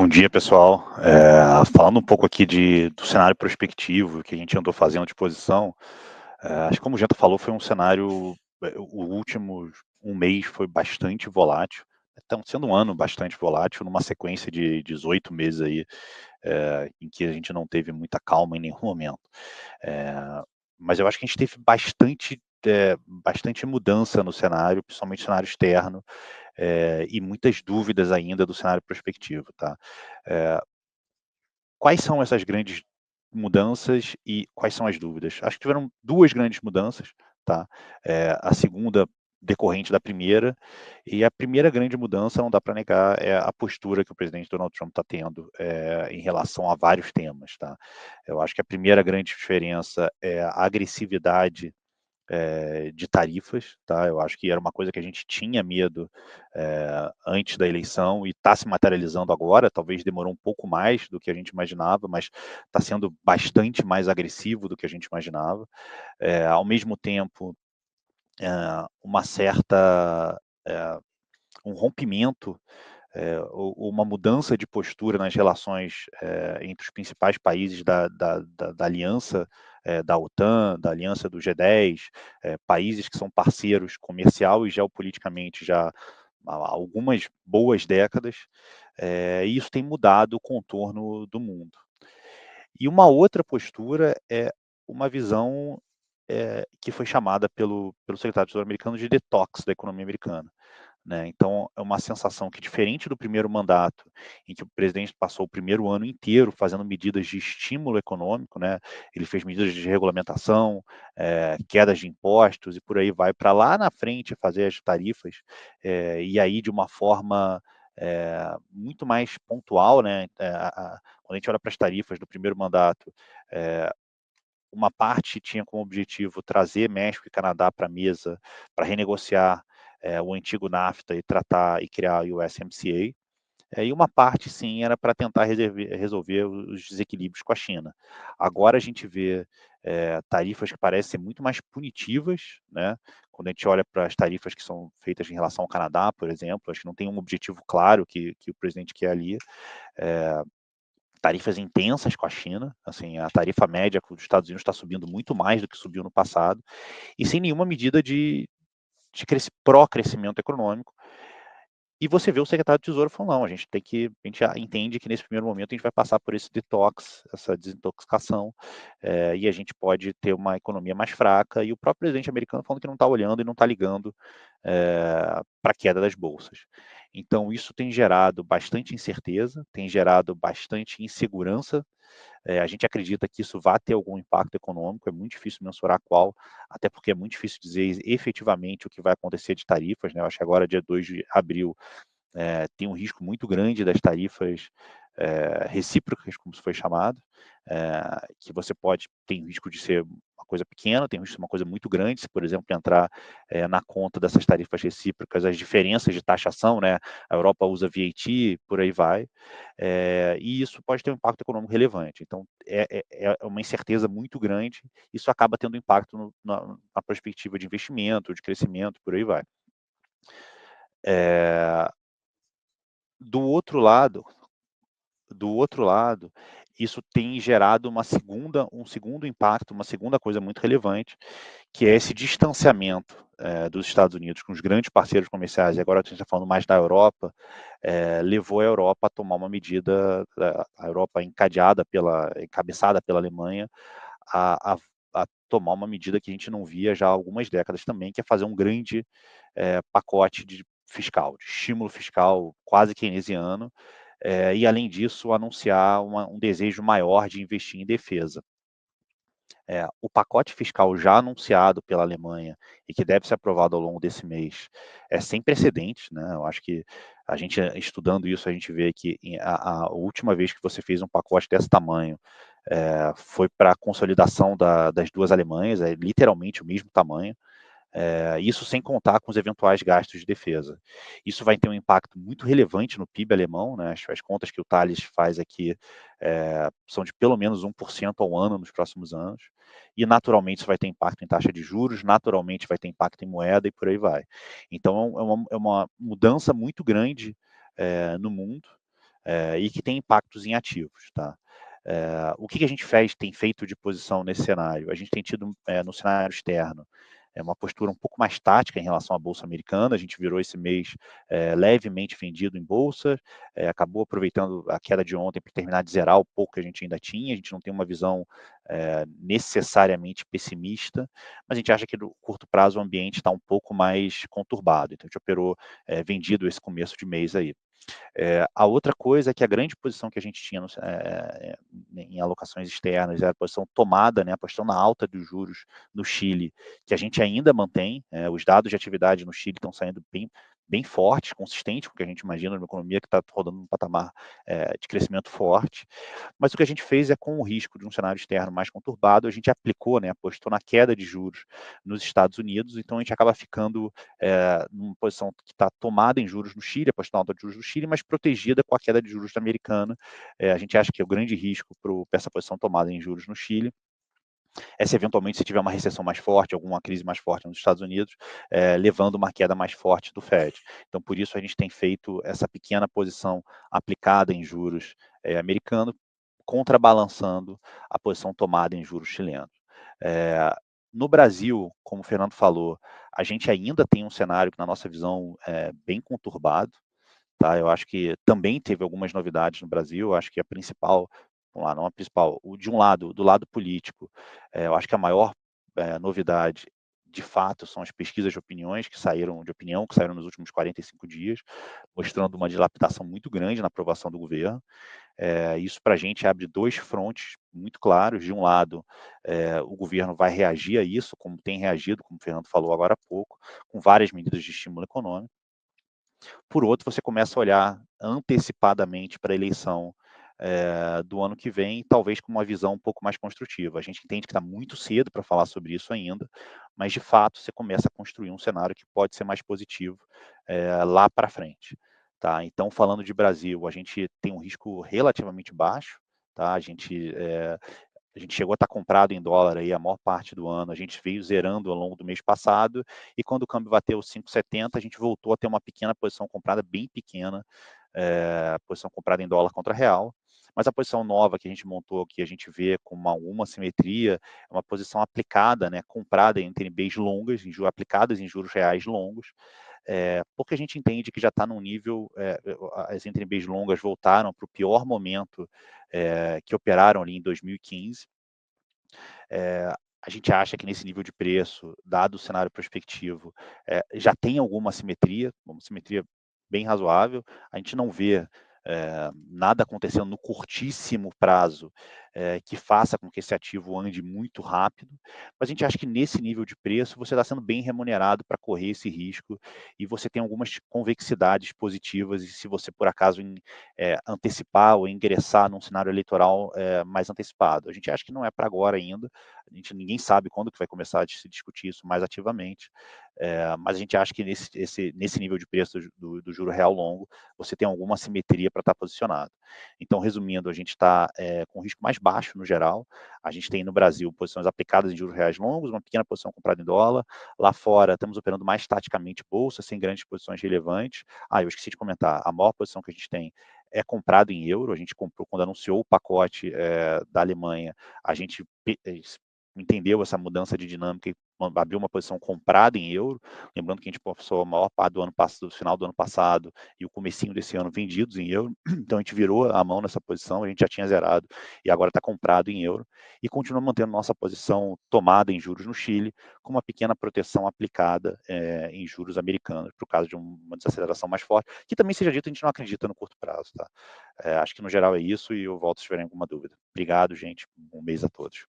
Bom dia, pessoal. Falando um pouco aqui do cenário prospectivo que a gente andou fazendo de posição, acho que como o Genta falou, foi um cenário, o último um mês foi bastante volátil, então sendo um ano bastante volátil, numa sequência de 18 meses aí, em que a gente não teve muita calma em nenhum momento. Eh, mas eu acho que a gente teve bastante mudança no cenário, principalmente no cenário externo, e muitas dúvidas ainda do cenário prospectivo, tá? Eh, Quais são essas grandes mudanças e quais são as dúvidas? Acho que tiveram 2 grandes mudanças, tá? A segunda decorrente da primeira, e a primeira grande mudança, não dá para negar, é a postura que o presidente Donald Trump está tendo, em relação a vários temas, tá? Eu acho que a primeira grande diferença é a agressividade de tarifas, tá? Eu acho que era uma coisa que a gente tinha medo antes da eleição e está se materializando agora, talvez demorou um pouco mais do que a gente imaginava, mas está sendo bastante mais agressivo do que a gente imaginava. Ao mesmo tempo, uma certa, um rompimento, ou uma mudança de postura nas relações entre os principais países da aliança, da OTAN, da aliança do G10, países que são parceiros comercial e geopoliticamente já há algumas boas décadas, e isso tem mudado o contorno do mundo. E uma outra postura é uma visão que foi chamada pelo secretário de Tesouro americano de detox da economia americana, né? Então, é uma sensação que, diferente do primeiro mandato, em que o presidente passou o primeiro ano inteiro fazendo medidas de estímulo econômico, né? Ele fez medidas de regulamentação, quedas de impostos e por aí vai, para lá na frente fazer as tarifas, e aí de uma forma muito mais pontual, né? Quando a gente olha para as tarifas do primeiro mandato, uma parte tinha como objetivo trazer México e Canadá para a mesa para renegociar o antigo NAFTA e tratar e criar o USMCA. E uma parte, sim, era para tentar resolver os desequilíbrios com a China. Agora a gente vê tarifas que parecem ser muito mais punitivas, né? Quando a gente olha para as tarifas que são feitas em relação ao Canadá, por exemplo, acho que não tem um objetivo claro que o presidente quer ali. Tarifas intensas com a China, assim, a tarifa média dos Estados Unidos está subindo muito mais do que subiu no passado, e sem nenhuma medida de pró-crescimento econômico. E você vê o secretário de Tesouro falando, não, a gente já entende que nesse primeiro momento a gente vai passar por esse detox, essa desintoxicação, e a gente pode ter uma economia mais fraca, e o próprio presidente americano falando que não está olhando e não está ligando para a queda das bolsas. Então, isso tem gerado bastante incerteza, tem gerado bastante insegurança. A gente acredita que isso vai ter algum impacto econômico, é muito difícil mensurar qual, até porque é muito difícil dizer efetivamente o que vai acontecer de tarifas, né? Eu acho que agora, dia 2 de abril, tem um risco muito grande das tarifas recíprocas, como isso foi chamado, que você tem risco de ser uma coisa pequena, tem risco de ser uma coisa muito grande, se, por exemplo, entrar na conta dessas tarifas recíprocas, as diferenças de taxação, né? A Europa usa VAT, por aí vai, e isso pode ter um impacto econômico relevante. Então, é uma incerteza muito grande, isso acaba tendo impacto na perspectiva de investimento, de crescimento, por aí vai. É, do outro lado, isso tem gerado um segundo impacto, uma segunda coisa muito relevante, que é esse distanciamento dos Estados Unidos com os grandes parceiros comerciais, e agora a gente está falando mais da Europa, levou a Europa a tomar uma medida, a Europa encabeçada pela Alemanha, a tomar uma medida que a gente não via já há algumas décadas também, que é fazer um grande pacote de estímulo fiscal quase keynesiano, e além disso anunciar um desejo maior de investir em defesa. O pacote fiscal já anunciado pela Alemanha e que deve ser aprovado ao longo desse mês é sem precedentes, né? Eu acho que a gente estudando isso, a gente vê que a última vez que você fez um pacote desse tamanho foi para a consolidação das duas Alemanhas, é literalmente o mesmo tamanho. Isso sem contar com os eventuais gastos de defesa. Isso vai ter um impacto muito relevante no PIB alemão, né? As contas que o Thales faz aqui são de pelo menos 1% ao ano nos próximos anos, e naturalmente isso vai ter impacto em taxa de juros, naturalmente vai ter impacto em moeda e por aí vai. Então é uma mudança muito grande no mundo, e que tem impactos em ativos, tá? O que a gente fez, tem feito de posição nesse cenário? A gente tem tido, no cenário externo, uma postura um pouco mais tática em relação à bolsa americana. A gente virou esse mês levemente vendido em bolsa, acabou aproveitando a queda de ontem para terminar de zerar o pouco que a gente ainda tinha. A gente não tem uma visão necessariamente pessimista, mas a gente acha que no curto prazo o ambiente está um pouco mais conturbado. Então a gente operou vendido esse começo de mês aí. A outra coisa é que a grande posição que a gente tinha em alocações externas era a posição tomada, né, a posição na alta dos juros no Chile, que a gente ainda mantém. Os dados de atividade no Chile estão saindo bem fortes, consistentes com o que a gente imagina numa economia que está rodando num patamar de crescimento forte. Mas o que a gente fez é, com o risco de um cenário externo mais conturbado, a gente aplicou, né, apostou na queda de juros nos Estados Unidos. Então a gente acaba ficando numa posição que está tomada em juros no Chile, apostando na alta de juros no Chile, mas protegida com a queda de juros americana. A gente acha que é o grande risco para essa posição tomada em juros no Chile se eventualmente se tiver uma recessão mais forte, alguma crise mais forte nos Estados Unidos, levando uma queda mais forte do Fed. Então, por isso a gente tem feito essa pequena posição aplicada em juros americano, contrabalançando a posição tomada em juros chilenos. No Brasil, como o Fernando falou, a gente ainda tem um cenário que, na nossa visão, é bem conturbado. Tá? Eu acho que também teve algumas novidades no Brasil. Eu acho que a principal, vamos lá, não a principal, de um lado, do lado político, eu acho que a maior novidade, de fato, são as pesquisas de opiniões de opinião, que saíram nos últimos 45 dias, mostrando uma dilapidação muito grande na aprovação do governo. Isso para a gente abre dois frontes muito claros. De um lado, o governo vai reagir a isso, como tem reagido, como o Fernando falou agora há pouco, com várias medidas de estímulo econômico. Por outro, você começa a olhar antecipadamente para a eleição do ano que vem, talvez com uma visão um pouco mais construtiva. A gente entende que está muito cedo para falar sobre isso ainda, mas de fato você começa a construir um cenário que pode ser mais positivo lá para frente. Tá? Então, falando de Brasil, a gente tem um risco relativamente baixo. Tá? A gente chegou a estar comprado em dólar aí a maior parte do ano. A gente veio zerando ao longo do mês passado, e quando o câmbio bateu 5,70, a gente voltou a ter uma pequena posição comprada, bem pequena, posição comprada em dólar contra real. Mas a posição nova que a gente montou, que a gente vê com alguma simetria, é uma posição aplicada, né, comprada em TNBs longas, aplicadas em juros reais longos, porque a gente entende que já está num nível, as NTNBs longas voltaram para o pior momento que operaram ali em 2015. A gente acha que nesse nível de preço, dado o cenário prospectivo, já tem alguma simetria, uma simetria bem razoável. A gente não vê nada acontecendo no curtíssimo prazo que faça com que esse ativo ande muito rápido, mas a gente acha que nesse nível de preço você está sendo bem remunerado para correr esse risco, e você tem algumas convexidades positivas, e se você por acaso antecipar ou ingressar num cenário eleitoral mais antecipado. A gente acha que não é para agora ainda. Ninguém sabe quando que vai começar a se discutir isso mais ativamente, mas a gente acha que nesse nível de preço do juro real longo, você tem alguma simetria para estar posicionado. Então, resumindo, a gente está com risco mais baixo no geral. A gente tem no Brasil posições aplicadas em juros reais longos, uma pequena posição comprada em dólar. Lá fora, estamos operando mais taticamente bolsa, sem grandes posições relevantes. Eu esqueci de comentar, a maior posição que a gente tem é comprado em euro. A gente comprou, quando anunciou o pacote da Alemanha, a gente entendeu essa mudança de dinâmica e abriu uma posição comprada em euro. Lembrando que a gente passou a maior parte do final do ano passado e o comecinho desse ano vendidos em euro. Então a gente virou a mão nessa posição, a gente já tinha zerado e agora está comprado em euro, e continua mantendo nossa posição tomada em juros no Chile, com uma pequena proteção aplicada em juros americanos, por causa de uma desaceleração mais forte, que também, seja dito, a gente não acredita no curto prazo. Tá? Acho que no geral é isso, e eu volto se tiverem alguma dúvida. Obrigado, gente. Um mês a todos.